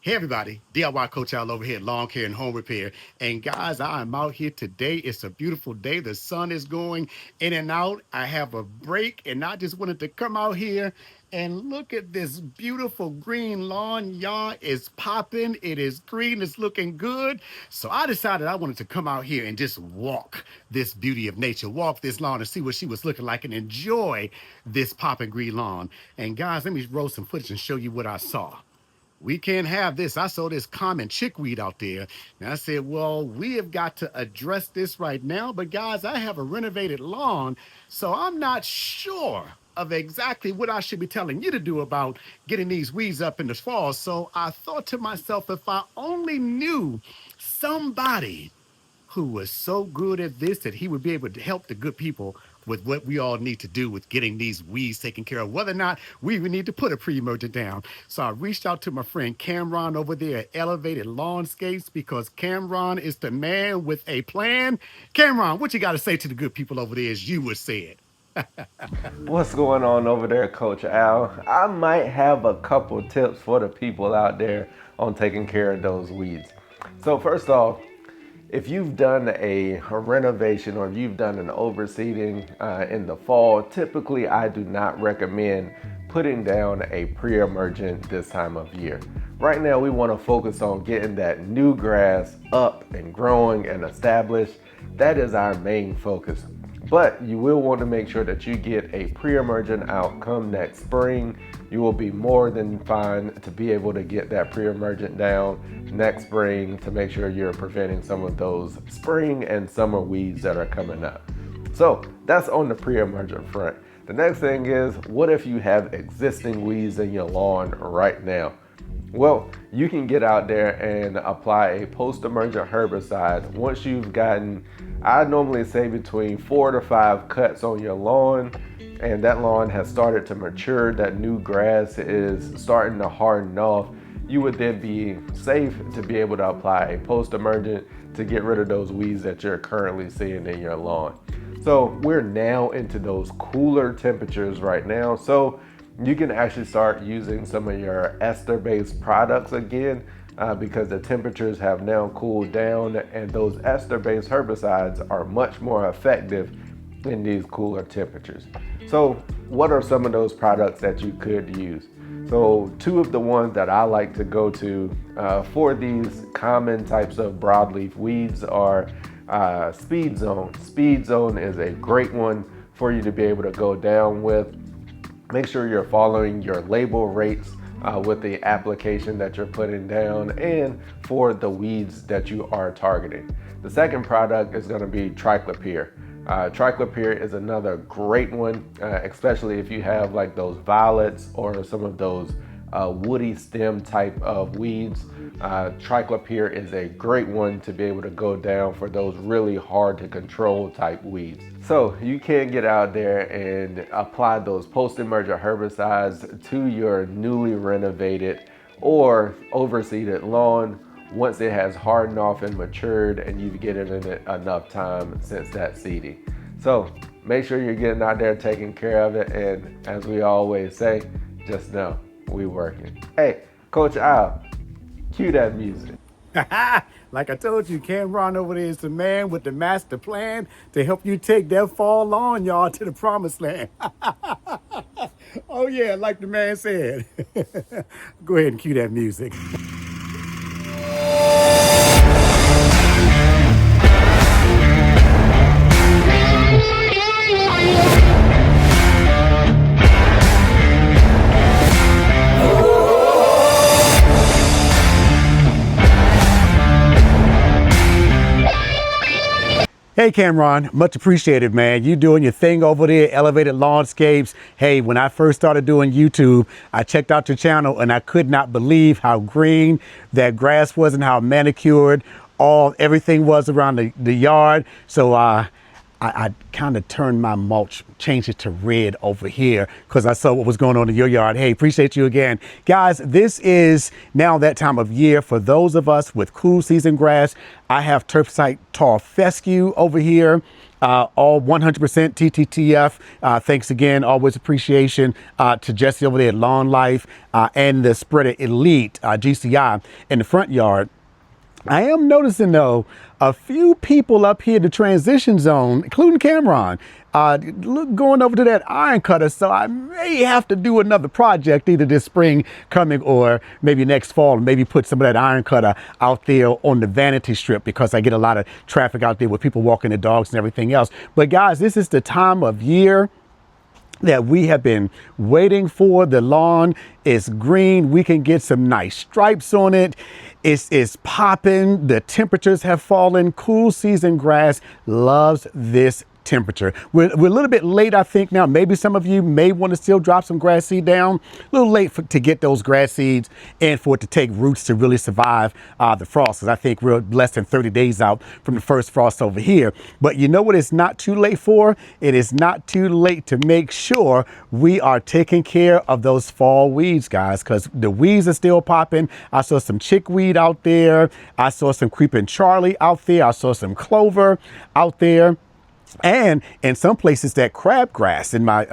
Hey everybody, DIY Coach Al over here at Lawn Care and Home Repair. And guys, I am out here today. It's a beautiful day. The sun is going in and out. I have a break and I just wanted to come out here and look at this beautiful green lawn. Y'all is popping. It is green. It's looking good. So I decided I wanted to come out here and just walk this beauty of nature, walk this lawn and see what she was looking like and enjoy this popping green lawn. And guys, let me roll some footage and show you what I saw. We can't have this. I saw this common chickweed out there. And I said, well, we have got to address this right now. But guys, I have a renovated lawn, so I'm not sure of exactly what I should be telling you to do about getting these weeds up in the fall. So I thought to myself, if I only knew somebody who was so good at this that he would be able to help the good people with what we all need to do with getting these weeds taken care of, whether or not we even need to put a pre-emergent down. So I reached out to my friend Cameron over there at Elevated Lawnscapes because Cameron is the man with a plan. Cameron, what you got to say to the good people over there as you would say it? What's going on over there, Coach Al? I might have a couple tips for the people out there on taking care of those weeds. So, first off, if you've done a renovation or if you've done an overseeding in the fall, typically I do not recommend putting down a pre-emergent this time of year. Right now, we want to focus on getting that new grass up and growing and established. That is our main focus. But you will want to make sure that you get a pre-emergent outcome next spring. You will be more than fine to be able to get that pre-emergent down next spring to make sure you're preventing some of those spring and summer weeds that are coming up. So that's on the pre-emergent front. The next thing is, what if you have existing weeds in your lawn right now? Well, you can get out there and apply a post-emergent herbicide once you've gotten, I normally say between 4 to 5 cuts on your lawn, and that lawn has started to mature, that new grass is starting to harden off. You would then be safe to be able to apply a post-emergent to get rid of those weeds that you're currently seeing in your lawn. So we're now into those cooler temperatures right now. So you can actually start using some of your ester-based products again because the temperatures have now cooled down, and those ester-based herbicides are much more effective in these cooler temperatures. So what are some of those products that you could use? So two of the ones that I like to go to for these common types of broadleaf weeds are Speed Zone. Speed Zone is a great one for you to be able to go down with. Make sure you're following your label rates with the application that you're putting down and for the weeds that you are targeting. The second product is going to be Triclopyr. Triclopyr is another great one, especially if you have like those violets or some of those woody stem type of weeds. Triclopyr is a great one to be able to go down for those really hard to control type weeds. So you can get out there and apply those post-emergent herbicides to your newly renovated or overseeded lawn once it has hardened off and matured and you've given it enough time since that seeding. So make sure you're getting out there taking care of it, and as we always say, just know we working. Hey, Coach Al, cue that music. Like I told you, Cameron over there is the man with the master plan to help you take that fall lawn, y'all, to the promised land. Oh yeah, like the man said. Go ahead and cue that music. Hey, Cameron, much appreciated, man. You doing your thing over there, Elevated Lawnscapes. Hey, when I first started doing YouTube, I checked out your channel and I could not believe how green that grass was and how manicured everything was around the yard. So I kind of turned my mulch, changed it to red over here because I saw what was going on in your yard. Hey, appreciate you again. Guys, this is now that time of year for those of us with cool season grass. I have Turfsite Tall Fescue over here. all 100% TTTF. Thanks again. Always appreciation to Jesse over there at Lawn Life and the Spreader Elite GCI in the front yard. I am noticing though, a few people up here in the transition zone, including Cameron, going over to that iron cutter. So I may have to do another project either this spring coming or maybe next fall, maybe put some of that iron cutter out there on the vanity strip because I get a lot of traffic out there with people walking their dogs and everything else. But guys, this is the time of year that we have been waiting for. The lawn is green. We can get some nice stripes on it. It's popping. The temperatures have fallen. Cool season grass loves this temperature. We're a little bit late, I think now. Maybe some of you may want to still drop some grass seed down. A little late to get those grass seeds and for it to take roots to really survive the frost. Because I think we're less than 30 days out from the first frost over here. But you know what it's not too late for? It is not too late to make sure we are taking care of those fall weeds, guys, because the weeds are still popping. I saw some chickweed out there. I saw some creeping Charlie out there. I saw some clover out there. And in some places that crabgrass in my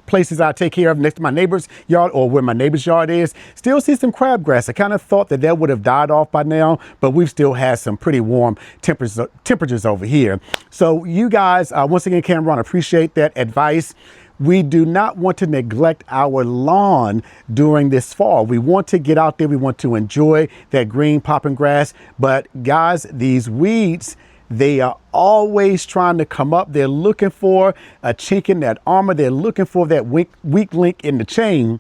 places I take care of next to my neighbor's yard or where my neighbor's yard is, still see some crabgrass. I kind of thought that would have died off by now, but we've still had some pretty warm temperatures over here. So you guys, once again, Cameron, appreciate that advice. We do not want to neglect our lawn during this fall. We want to get out there. We want to enjoy that green popping grass. But guys, these weeds, they are always trying to come up. They're looking for a chink in that armor. They're looking for that weak link in the chain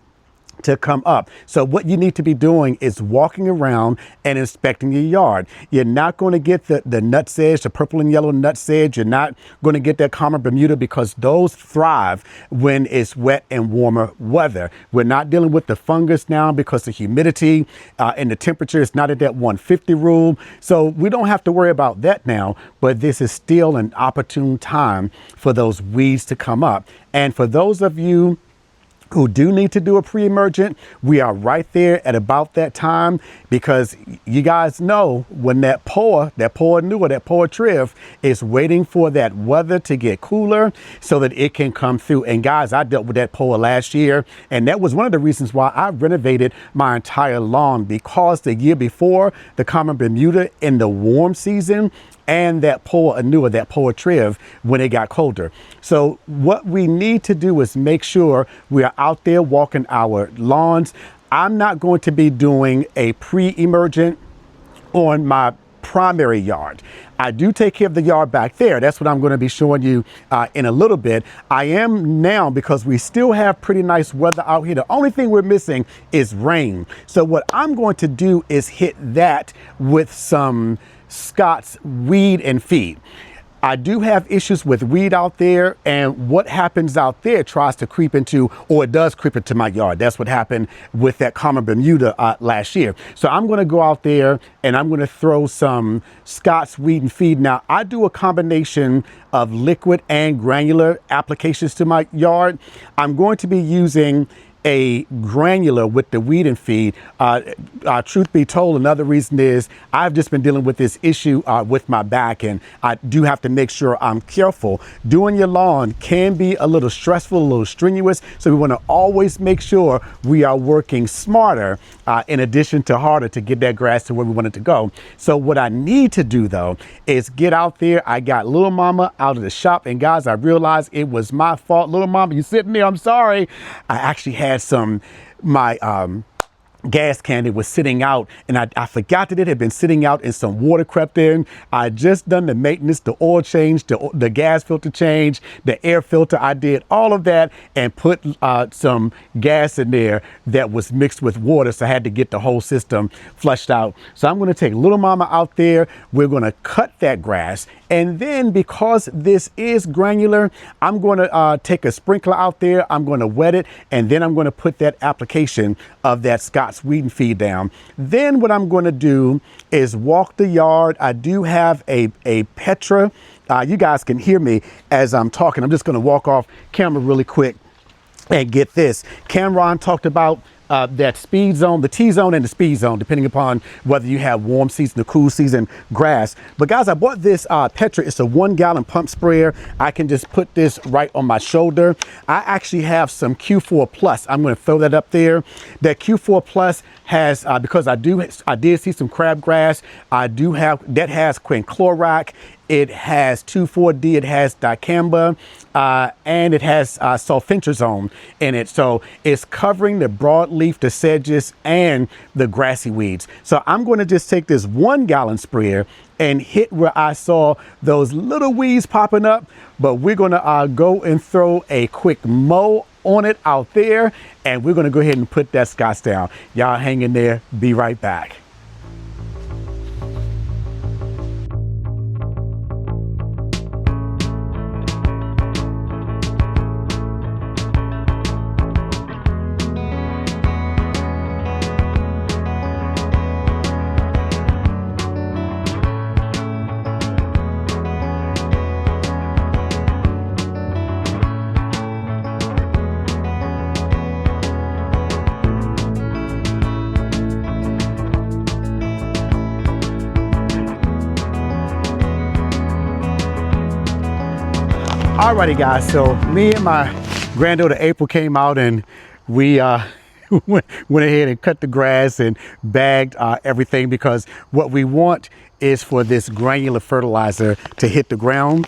to come up. So what you need to be doing is walking around and inspecting your yard. You're not going to get the nutsedge, the purple and yellow nutsedge. You're not going to get that common Bermuda because those thrive when it's wet and warmer weather. We're not dealing with the fungus now because the humidity and the temperature is not at that 150 rule. So we don't have to worry about that now, but this is still an opportune time for those weeds to come up. And for those of you who do need to do a pre-emergent, we are right there at about that time because you guys know when that poa triv is waiting for that weather to get cooler so that it can come through. And guys, I dealt with that poa last year, and that was one of the reasons why I renovated my entire lawn, because the year before, the common Bermuda in the warm season and that poa annua, that poa triv, when it got colder. So what we need to do is make sure we are out there walking our lawns. I'm not going to be doing a pre-emergent on my primary yard. I do take care of the yard back there. That's what I'm going to be showing you in a little bit. I am now, because we still have pretty nice weather out here. The only thing we're missing is rain. So what I'm going to do is hit that with some Scott's Weed and Feed. I do have issues with weed out there, and what happens out there tries to creep into, or it does creep into my yard. That's what happened with that common Bermuda last year. So I'm going to go out there and I'm going to throw some Scott's Weed and Feed. Now, I do a combination of liquid and granular applications to my yard. I'm going to be using a granular with the Weed and Feed. Truth be told, another reason is I've just been dealing with this issue with my back, and I do have to make sure I'm careful. Doing your lawn can be a little stressful, a little strenuous, so we want to always make sure we are working smarter in addition to harder to get that grass to where we want it to go. So what I need to do though is get out there. I got Little Mama out of the shop, and guys, I realized it was my fault. Little Mama, you sitting there? I'm sorry. I actually had my gas can that was sitting out, and I forgot that it had been sitting out and some water crept in. I just done the maintenance, the oil change, the gas filter change, the air filter. I did all of that and put some gas in there that was mixed with water, so I had to get the whole system flushed out. So I'm going to take Little Mama out there. We're going to cut that grass, and then because this is granular, I'm going to take a sprinkler out there. I'm going to wet it, and then I'm going to put that application of that Scott's Weed and Feed down. Then what I'm going to do is walk the yard. I do have a Petra. You guys can hear me as I'm talking. I'm just going to walk off camera really quick and get this. Cameron talked about that speed zone, the T zone and the speed zone, depending upon whether you have warm season or cool season grass. But guys, I bought this Petra. It's a 1 gallon pump sprayer. I can just put this right on my shoulder. I actually have some Q4 Plus. I'm going to throw that up there. That Q4 Plus has, because I did see some crabgrass. I do have, that has quinclorac. It has 2,4-D, it has dicamba, and it has sulfentrazone in it. So it's covering the broadleaf, the sedges, and the grassy weeds. So I'm going to just take this 1 gallon sprayer and hit where I saw those little weeds popping up. But we're going to go and throw a quick mow on it out there, and we're going to go ahead and put that Scotts down. Y'all hang in there. Be right back. Alrighty guys, so me and my granddaughter April came out and we went ahead and cut the grass and bagged everything, because what we want is for this granular fertilizer to hit the ground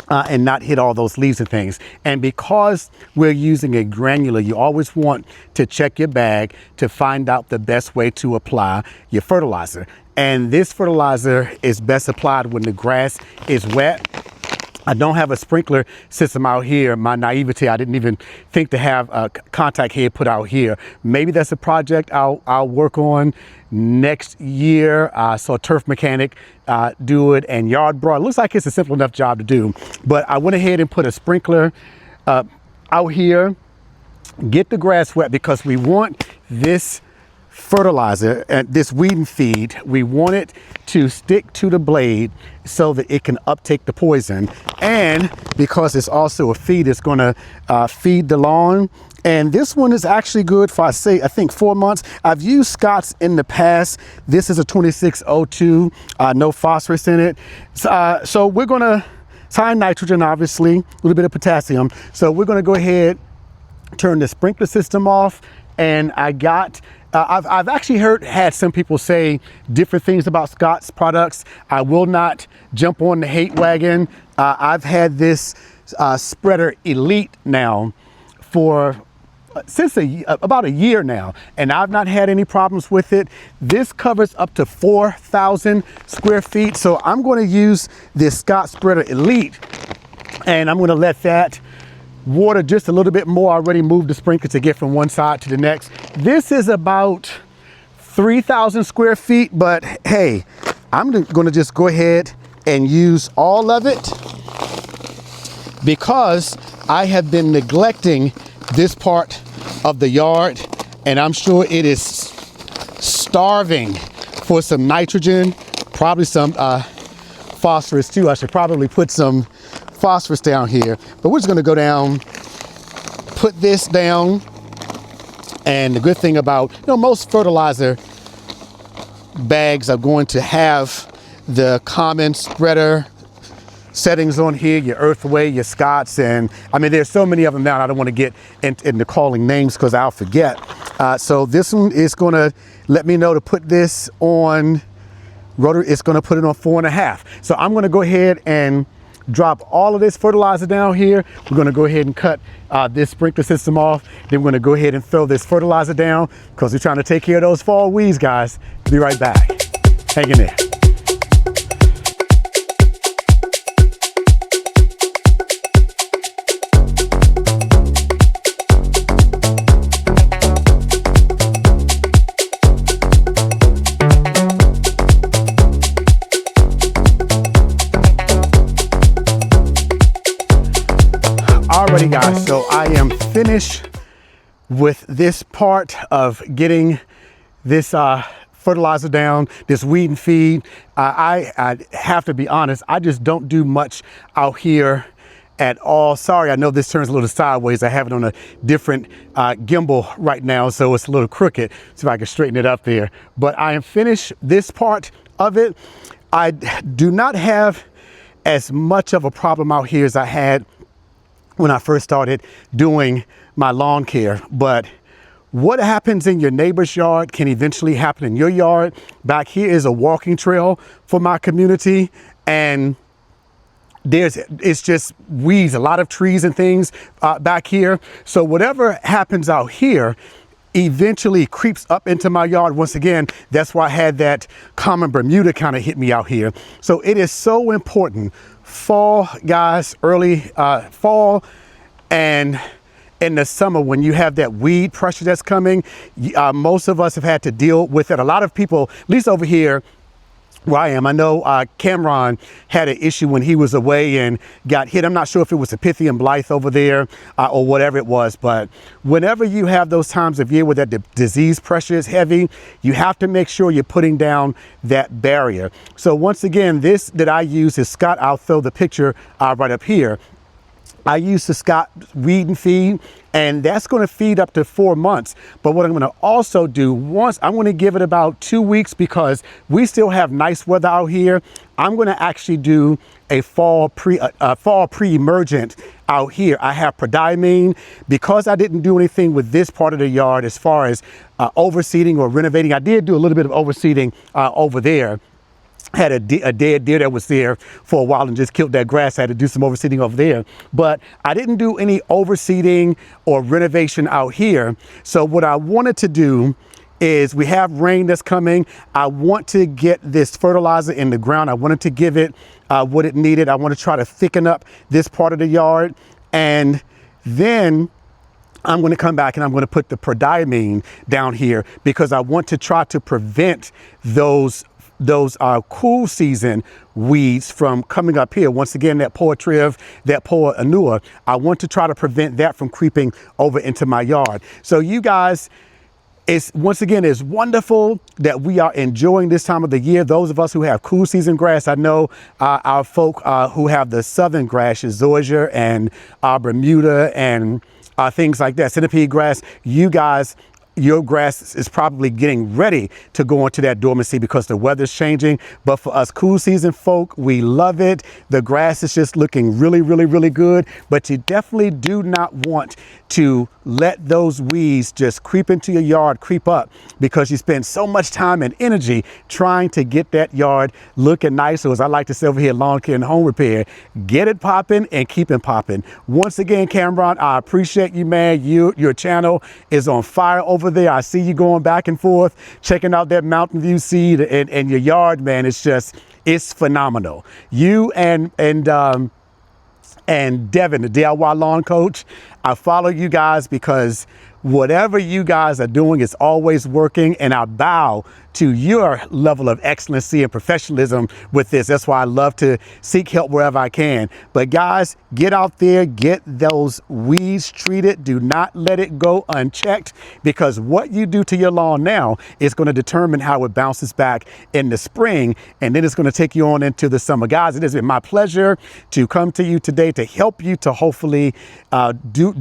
and not hit all those leaves and things. And because we're using a granular, you always want to check your bag to find out the best way to apply your fertilizer. And this fertilizer is best applied when the grass is wet. I don't have a sprinkler system out here. My naivety, I didn't even think to have a contact head put out here. Maybe that's a project I'll work on next year. Saw Turf Mechanic do it, and Yard Bro. It looks like it's a simple enough job to do. But I went ahead and put a sprinkler out here, get the grass wet, because we want this fertilizer and this weed and feed, we want it to stick to the blade so that it can uptake the poison. And because it's also a feed, it's going to feed the lawn. And this one is actually good for, I think 4 months. I've used Scotts in the past. This is a 2602, no phosphorus in it. So we're going to, it's high nitrogen, obviously, a little bit of potassium. So we're going to go ahead, turn the sprinkler system off. And I got, I've actually had some people say different things about Scotts products. I will not jump on the hate wagon. I've had this spreader Elite now for since about a year now, and I've not had any problems with it. This covers up to 4,000 square feet. So I'm going to use this Scotts spreader Elite, and I'm going to let that water just a little bit more. I already moved the sprinkler to get from one side to the next. This is about 3,000 square feet, but hey, I'm going to just go ahead and use all of it, because I have been neglecting this part of the yard, and I'm sure it is starving for some nitrogen, probably some phosphorus too. I should probably put some phosphorus down here, but we're just going to go down, put this down. And the good thing about, most fertilizer bags are going to have the common spreader settings on here, your Earthway, your Scotts, and I mean, there's so many of them now. I don't want to get into calling names because I'll forget. So this one is going to let me know to put this on rotary. It's going to put it on 4.5. So I'm going to go ahead and drop all of this fertilizer down here. We're going to go ahead and cut this sprinkler system off. Then we're going to go ahead and throw this fertilizer down, because we're trying to take care of those fall weeds, guys. Be right back. Hang in there. Alrighty guys, so I am finished with this part of getting this fertilizer down, this weed and feed. I have to be honest, I just don't do much out here at all. Sorry, I know this turns a little sideways. I have it on a different gimbal right now, so it's a little crooked. See if I can straighten it up there. But I am finished this part of it. I do not have as much of a problem out here as I had when I first started doing my lawn care, but what happens in your neighbor's yard can eventually happen in your yard. Back here is a walking trail for my community, and it's just weeds, a lot of trees and things back here. So whatever happens out here eventually creeps up into my yard. Once again, that's why I had that common Bermuda kind of hit me out here. So it is so important. Fall, guys, early fall and in the summer, when you have that weed pressure that's coming, most of us have had to deal with it. A lot of people, at least over here where I am, I know Cameron had an issue when he was away and got hit. I'm not sure if it was a Pythian blight over there or whatever it was, but whenever you have those times of year where that disease pressure is heavy, you have to make sure you're putting down that barrier. So once again, this that I use is Scott. I'll throw the picture right up here. I use the Scott Weed and Feed, and that's going to feed up to 4 months. But what I'm going to also do, once I'm going to give it about 2 weeks because we still have nice weather out here. I'm going to actually do a fall pre-emergent out here. I have prodiamine because I didn't do anything with this part of the yard as far as overseeding or renovating. I did do a little bit of overseeding over there. Had a dead deer that was there for a while and just killed that grass. I had to do some overseeding over there, but I didn't do any overseeding or renovation out here. So what I wanted to do is, we have rain that's coming. I want to get this fertilizer in the ground. I wanted to give it what it needed. I want to try to thicken up this part of the yard, and then I'm going to come back and I'm going to put the prodiamine down here because I want to try to prevent those cool season weeds from coming up here. Once again, that poa triv, that poa annua, I want to try to prevent that from creeping over into my yard. So you guys, once again, it's wonderful that we are enjoying this time of the year. Those of us who have cool season grass, I know our folk who have the southern grasses, zoysia and Bermuda and things like that, centipede grass, you guys, your grass is probably getting ready to go into that dormancy because the weather's changing. But for us cool season folk, we love it. The grass is just looking really, really, really good. But you definitely do not want to let those weeds just creep into your yard, creep up, because you spend so much time and energy trying to get that yard looking nice. Or as I like to say over here, lawn care and home repair, get it popping and keep it popping. Once again, Cameron, I appreciate you, man. Your channel is on fire over there. I see you going back and forth, checking out that Mountain View seed and your yard, man. It's phenomenal. You and Devin, the DIY lawn coach, I follow you guys because whatever you guys are doing is always working, and I bow to your level of excellency and professionalism with this. That's why I love to seek help wherever I can. But guys, get out there, get those weeds treated. Do not let it go unchecked, because what you do to your lawn now is going to determine how it bounces back in the spring, and then it's going to take you on into the summer. Guys, it has been my pleasure to come to you today to help you to hopefully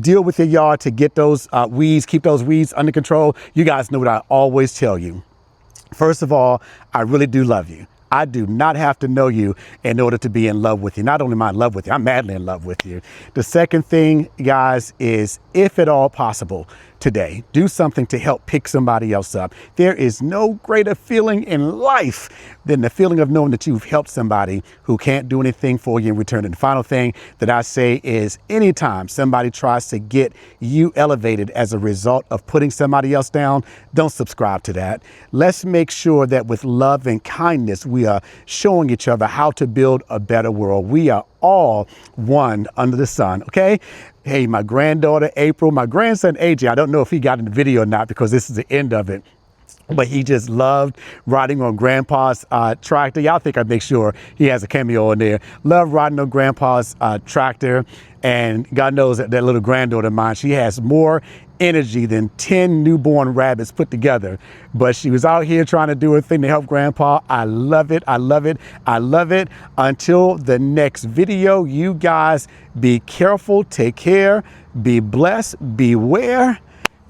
deal with your yard, to get those weeds, keep those weeds under control. You guys know what I always tell you. First of all, I really do love you. I do not have to know you in order to be in love with you. Not only am I in love with you, I'm madly in love with you. The second thing, guys, is if at all possible today, do something to help pick somebody else up. There is no greater feeling in life than the feeling of knowing that you've helped somebody who can't do anything for you in return. And the final thing that I say is, anytime somebody tries to get you elevated as a result of putting somebody else down, don't subscribe to that. Let's make sure that with love and kindness, we are showing each other how to build a better world. We are all one under the sun, okay? Hey, my granddaughter, April, my grandson, AJ, I don't know if he got in the video or not because this is the end of it. but he just loved riding on Grandpa's tractor. Y'all think I make sure he has a cameo in there. Love riding on Grandpa's tractor. And God knows that little granddaughter of mine, she has more energy than 10 newborn rabbits put together. But she was out here trying to do her thing to help Grandpa. I love it. I love it. I love it. Until the next video, you guys be careful, take care, be blessed, beware.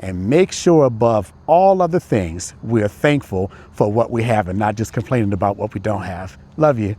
And make sure above all other things, we're thankful for what we have and not just complaining about what we don't have. Love you.